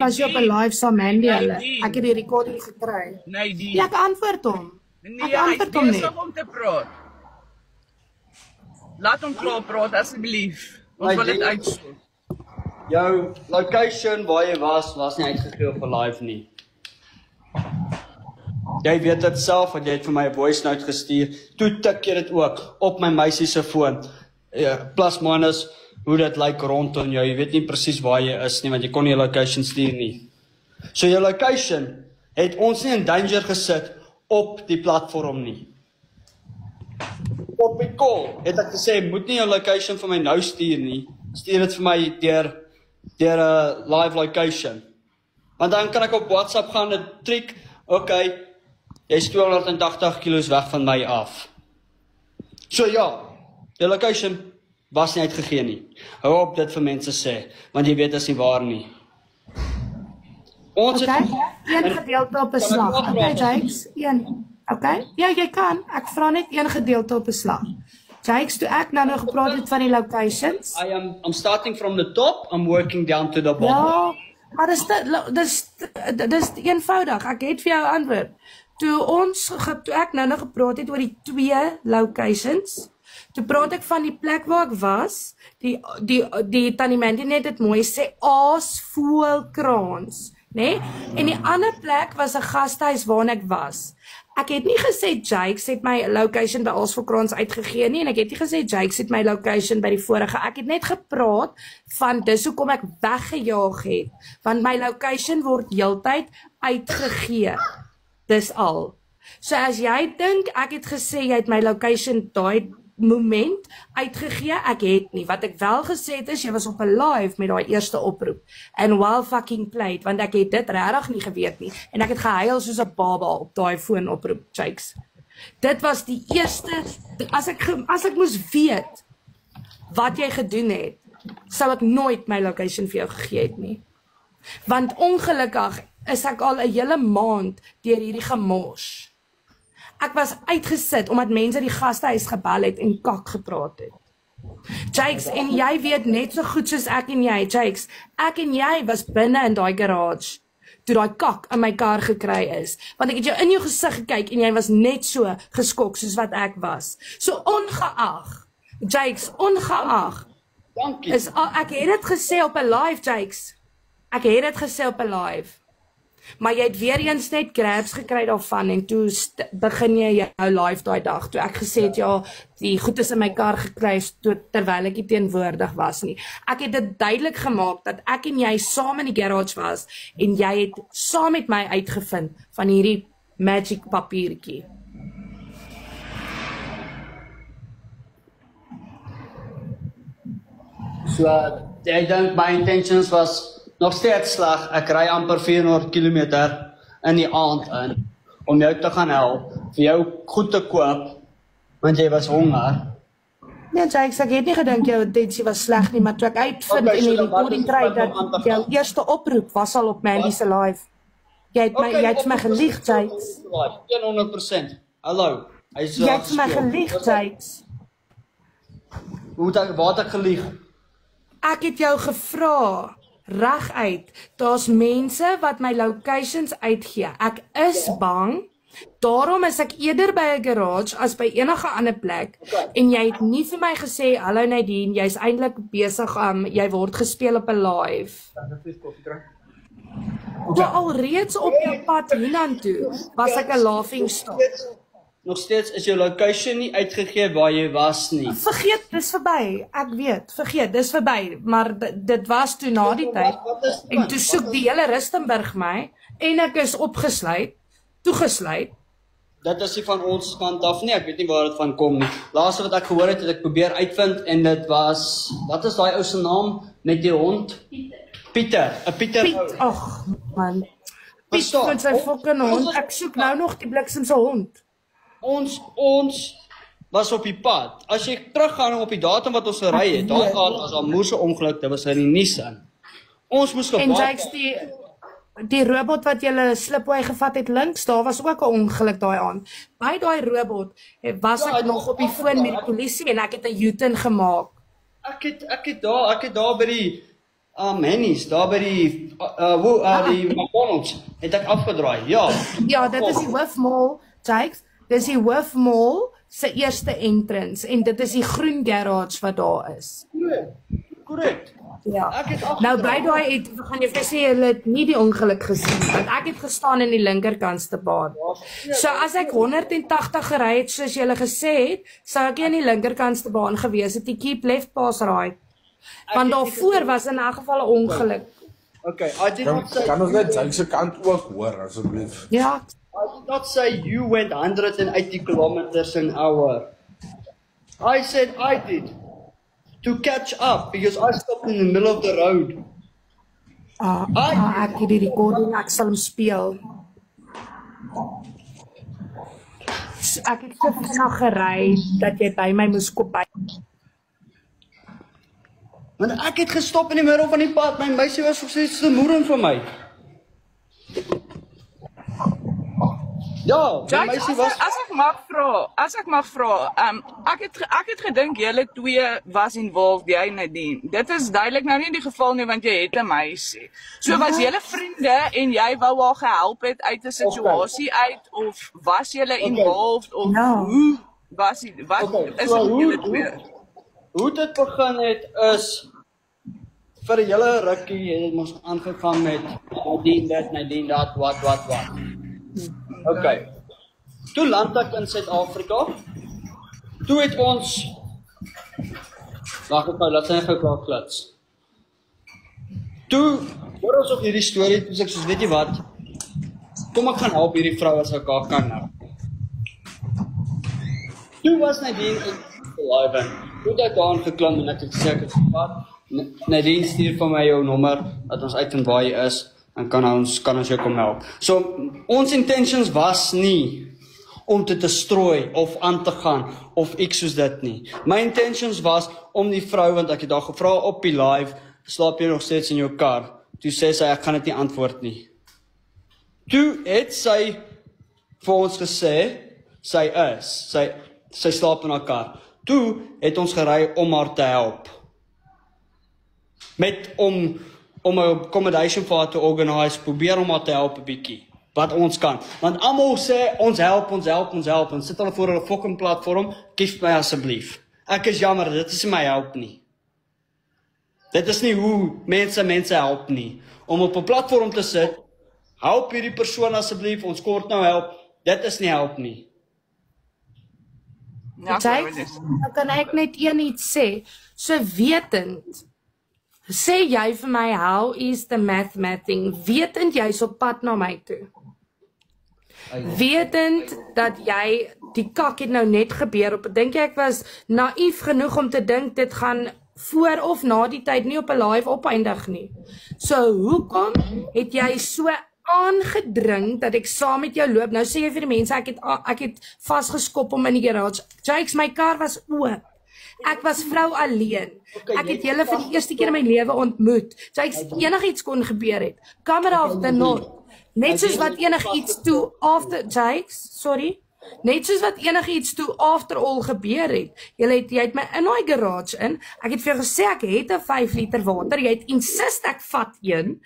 As jy op 'n live saam Mandy hulle. Ek het die recording gekry. Nee, die. Ja, ek antwoord hom. Nee, Ek antwoord hom nie. om te praat. Laat hom klaar praat asseblief. Ons wil dit uitsoek. Jou location waar jy was nie uitgegee op 'n live nie. Jy weet dit self, want jy het vir my 'n voice note gestuur. Toe tik jy dit ook op my meisie se foon. Plus minus hoe dit lyk rondom jou. Jy weet nie presies waar jy is nie, want jy kon nie 'n location stuur nie. So jou location het ons nie in danger gesit op die platform nie. Op die call het ek gesê, moet nie jou location vir my nou stuur nie. Stuur dit vir my deur 'n live location. Want dan kan ek op WhatsApp gaan en trick, okay, jy's 280 kilos weg van my af. So ja, die location was nie uitgegee nie. Hou op dit vir mense sê, want jy weet dit is nie waar nie. Ons Okay, een gedeelte op 'n slag. Okay, Jakes, een. Okay, ja, jy kan. Ek vra net een gedeelte op 'n slag. Jakes, toe ek nou gepraat het van die locations. I'm starting from the top, I'm working down to the bottom. Ja, maar dis eenvoudig. Ek het vir jou antwoord. Toe ek nou gepraat het oor die 2 locations, toe praat ek van die plek waar ek was, die Tannie Mandy net dit mooi sê, aasvoëlkraans, né? En die ander plek was 'n gastehuis waar ek was. Ek het nie gesê Jakes het my location by Aasvoëlkraans uitgegee nie, en ek het nie gesê Jakes het my location by die vorige. Ek het net gepraat van dis hoekom ek weggejaag het, want my location word heeltyd uitgegee. Dis al. So as jy dink ek het gesê jy het my location daai moment uitgegee, ek het nie. Wat ek wel gesê het is, jy was op 'n live met daai eerste oproep. And well fucking played, want ek het dit regtig nie geweet nie. En ek het gehuil soos 'n baba op daai foonoproep, Jakes. Dit was die eerste, as ek moes weet wat jy gedoen het, sou ek nooit my location vir jou gegee het nie. Want ongelukkig is ek al 'n hele maand deur hierdie gemors. Ek was uitgesit omdat mense die gastehuis gebel het en kak gepraat het. Jakes, en jy weet net so goed soos ek en jy, Jakes, ek en jy was binne in daai garage toe daai kak in my kar gekry is. Want ek het jou in jou gesig gekyk en jy was net so geskok soos wat ek was. So ongeag, Jakes, ongeag, Dankie. Ek het dit gesê op 'n live, Jakes. Ek het dit gesê op 'n live. Maar jy het weer eens net grabs gekry daarvan en toe begin jy jou live daai dag, toe ek gesê het, ja, die goed is in my kar gekry terwyl ek nie teenwoordig was nie. Ek het dit duidelik gemaak dat ek en jy saam in die garage was en jy het saam met my uitgevind van hierdie magic papiertjie. So, ek dink my intentions was nog steeds sleg. Ek ry amper 400 km in die aand in om jou te gaan help, vir jou goed te koop, want jy was honger. Nee, Jakes, ek het nie gedink jou intensie was sleg nie, maar toe ek uitvind in die recording kry dat jou eerste oproep was al op Mandy se live. Jy het vir my gelieg, Jakes. 100%. Hallo. Jy het vir my gelieg, Jakes. Waar het ek gelieg? Ek het jou gevra, reguit, daar's mense wat my locations uitgee. Ek is bang, daarom is ek eerder by 'n garage as by enige ander plek. En jy het nie vir my gesê, hallo Nadine, jy's eintlik besig jy word gespeel op 'n live. Toe alreeds op jou pad hiernatoe, was ek 'n laughing stock. Nog steeds is jou location nie uitgegee waar jy was nie. Vergeet, dis verby. Ek weet, vergeet, dis verby. Maar dit was toe na die tyd. En toe soek die hele Rustenburg my en ek is opgesluit, toegesluit. Dit is nie van ons kant af nie, ek weet nie waar dit van kom nie. Laaste wat ek gehoor het ek probeer uitvind en dit was, wat is daai ou se naam met die hond? Pieter. Piet, ag man. Piet met sy fucking hond. Ek soek nou nog die bliksem se hond. Ons was op die pad. As jy teruggaan op die datum wat ons gery het, daai aand was al moerse ongeluk, dit was in die Nissan. Ons moes En Jakes, die robot wat julle slipway gevat het links, daar was ook 'n ongeluk daai aand. By daai robot was ek nog op die foon met die polisie en ek het 'n U-turn gemaak. Ek het daar by Hennies, daar by die die McDonald's het ek afgedraai. Ja. Ja, dit is die Hoofmall, Jakes. Dis die Hoofmall se eerste entrance en dit is die groen garage wat daar is. Korrek. Ja. Ek het afgedraai. Nou by daai het gaan jy vir sê hulle het nie die ongeluk gesien want ek het gestaan in die linkerkantste baan. So as ek 180 gery het soos jy gesê het, sou ek nie in die linkerkantste baan gewees het. Die keep left pass right. Want daarvoor was in 'n geval 'n ongeluk. Okay, I did not say Kan ons net Jake se kant ook hoor asseblief? Ja. I did not say you went 180 kilometers an hour. I said I did. To catch up because I stopped in the middle of the road. Ek het die recording, ek sal hom speel. Ek het so vinnig gery dat jy by my moes kom by. Want ek het gestop in die middel van die pad. My meisie was nog steeds te moer vir my. Ja, my Jake, meisie was as ek mag vra, ek het gedink julle twee was involved, jy en Nadine. Dit is duidelik nou nie die geval nie want jy het 'n meisie. So was julle vriende en jy wou haar gehelp het uit 'n situasie uit of was julle involved of hoe was dit? Wat is julle twee? Hoe dit begin het is vir 'n hele rukkie het dit mos aangegaan met Nadine dat wat. Okay. Toe land ek in Suid-Afrika. Toe het ons wag ek nou, laat sy gou klaar klits. Toe hoor ons op hierdie storie, toe sê ek soos weet jy wat? Kom ek gaan help hierdie vrou as ek haar kan nou. Toe was Nadine live en toe het ek daar aangeklim en ek het gesê ek het gevat. Nadine stuur vir my jou nommer dat ons uitvind waar jy is. En kan ons jou kom help. So, ons intentions was nie om te destroy of aan te gaan of ek soos dit nie. My intentions was om die vrou, want ek het haar gevra op die live, slaap jy nog steeds in jou kar? Toe sê sy, ek gaan dit nie antwoord nie. Toe het sy vir ons gesê, sy slaap in haar kar. Toe het ons gery om haar te help. Om 'n accommodation vir haar te organise, probeer om haar te help 'n bietjie, wat ons kan. Want almal sê, ons help, en sit hulle voor hulle fucking platform, kies my asseblief. Ek is jammer, dit is nie my help nie. Dit is nie hoe mense help nie. Om op 'n platform te sit, help hierdie persoon asseblief, ons kort nou help, dit is nie help nie. Ja, Nou kan ek net iets sê, so wetend, sê jy vir my, how is the mathing, wetend jy's op pad na my toe. Wetend dat jy, die kak het nou net gebeur, dink jy ek was naïef genoeg om te dink, dit gaan voor of na die tyd nie op 'n live opeindig nie. So hoekom het jy so aangedring dat ek saam met jou loop? Nou sê jy vir die mense, ek het vasgeskop om in die garage. Jakes, my kar was oop. Ek was vrou alleen. Ek het julle vir die eerste keer in my lewe ontmoet. Jakes, enigiets kon gebeur het. Camera of the not. Net soos wat enigiets toe after Jakes, net soos wat enigiets toe after all gebeur het. Jy het my in daai garage in. Ek het vir jou gesê ek het 'n 5 liter water. Jy het insist ek vat een.